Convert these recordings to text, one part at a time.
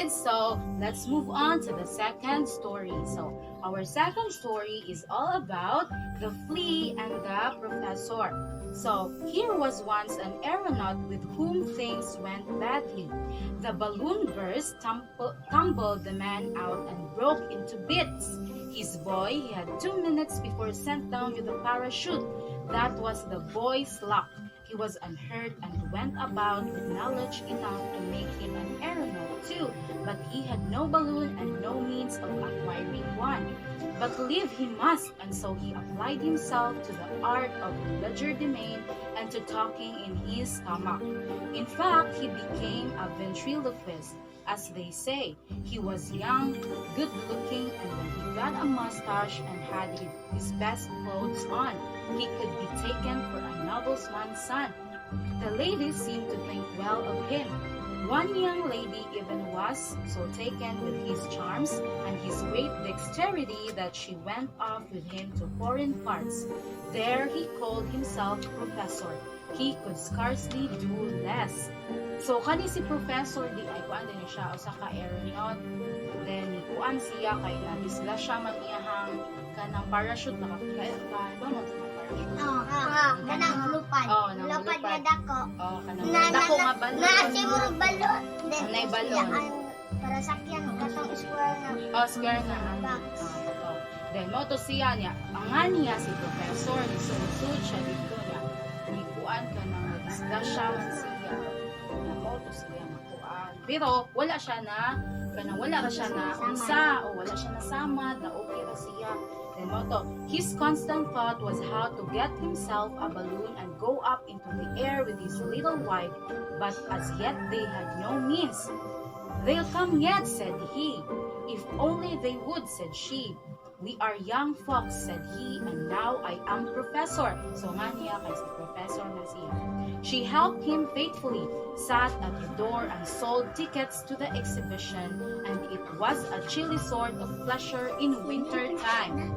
guys, so let's move on to the second story. So our second story is all about the flea and the professor. So here was once an aeronaut with whom things went badly. The balloon burst, tumbled the man out and broke into bits. His boy he had 2 minutes before sent down with a parachute. That was the boy's luck. He was unhurt and went about with knowledge enough to make him an aeronaut too, but he had no balloon and no means of acquiring one. But live he must, and so he applied himself to the art of legerdemain and to talking in his stomach. In fact, he became a ventriloquist, as they say. He was young, good-looking, and when he got a mustache and had his best clothes on, he could be taken for a nobleman's son. The ladies seemed to think well of him. One young lady even was so taken with his charms and his great dexterity that she went off with him to foreign parts. There he called himself Professor. He could scarcely do less. So kani si Professor di ay kuan din siya usa ka aeronaut. Then kuan siya kay nabisla siya man iyahang kanang parachute ba mo parachute? Kanang lupad. Lupad nga dako. Kanang dako nga balon. Naasi mo balon. Nay balon. Para sakyan katong square na. Square na. Then mo to siya niya. Ang niya si Professor ni sud siya dito niya. Ni kuan kanang nabisla siya man siya. Mo to siya makuan. Pero wala siya na unsa o wala siya na samad na okay ra siya. His constant thought was how to get himself a balloon and go up into the air with his little wife, but as yet they had no means. "They'll come yet," said he. "If only they would," said she. "We are young folks," said he, "and now I am professor." So nga niya kay si professor na siya. She helped him faithfully, sat at the door and sold tickets to the exhibition, and it was a chilly sort of pleasure in winter time.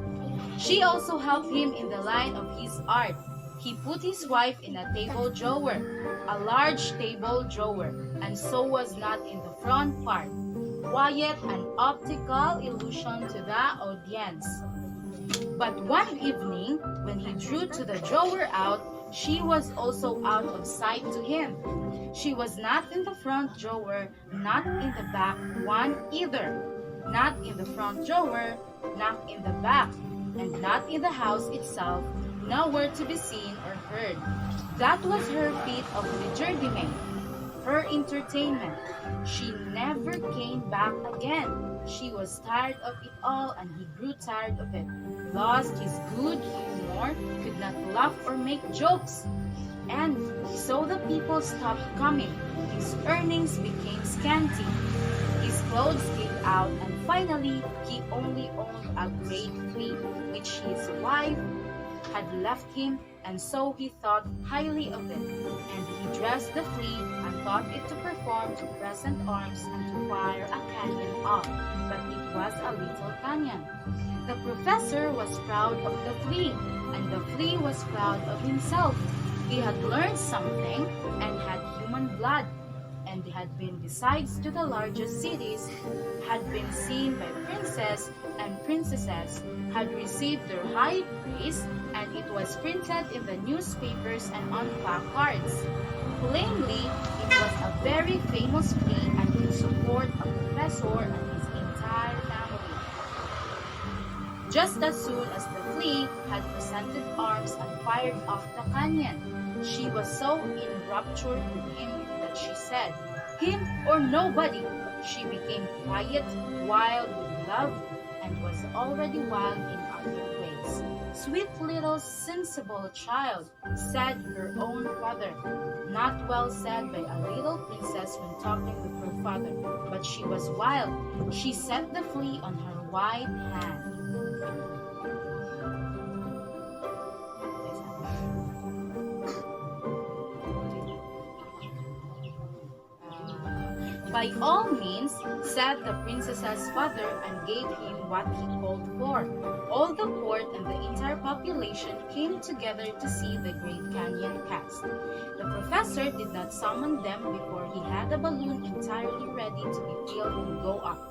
She also helped him in the line of his art. He put his wife in a table drawer, a large table drawer, and so was not in the front part. Quiet and optical illusion to the audience. But one evening, when he drew to the drawer out, she was also out of sight to him. She was not in the front drawer, not in the back one either. Not in the front drawer, not in the back, and not in the house itself, nowhere to be seen or heard. That was her feat of legerdemain, her entertainment. She never came back again. She was tired of it all, and he grew tired of it. Lost his good humor, could not laugh or make jokes. And so the people stopped coming. His earnings became scanty. His clothes gave out, and finally he only owned a great flea, which his wife had left him, and so he thought highly of it. And he dressed the flea and taught it to perform to present arms and to fire a cannon off, but it was a little cannon. The professor was proud of the flea, and the flea was proud of himself. He had learned something and had human blood, and had been besides to the largest cities, had been seen by princes and princesses, had received their high praise, and it was printed in the newspapers and on placards. Plainly, it was a very famous flea and could support a professor and his entire family. Just as soon as the flea had presented arms and fired off the cannon, she was so enraptured with him that she said, "Him or nobody." She became quiet, wild with love, and was already wild in other ways. "Sweet little sensible child," said her own father. Not well said by a little princess when talking with her father, but she was wild. She set the flea on her white hand. "By all means," said the princess's father, and gave him what he called for. All the court and the entire population came together to see the Great Canyon cast. The professor did not summon them before he had the balloon entirely ready to be filled and go up.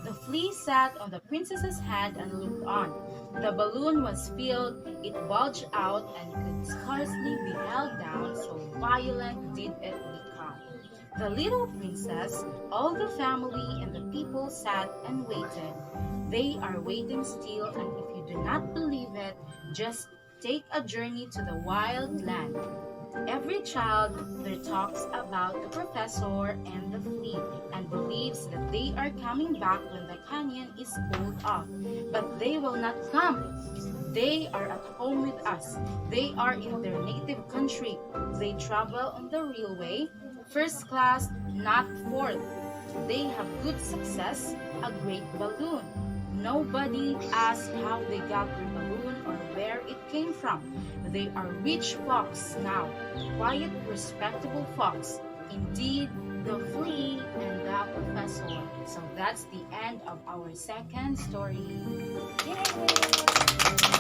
The flea sat on the princess's hand and looked on. The balloon was filled, it bulged out, and could scarcely be held down, so violent did it become. The little princess, all the family, and the people sat and waited. They are waiting still, and if you do not believe it, just take a journey to the wild land. Every child there talks about the professor and the flea and believes that they are coming back when the canyon is cooled off. But they will not come. They are at home with us. They are in their native country. They travel on the railway, first class, not fourth. They have good success, a great balloon. Nobody asks how they got the balloon or where it came from. They are rich folks now, quiet, respectable folks. Indeed, the flea and the professor. So that's the end of our second story. Yay!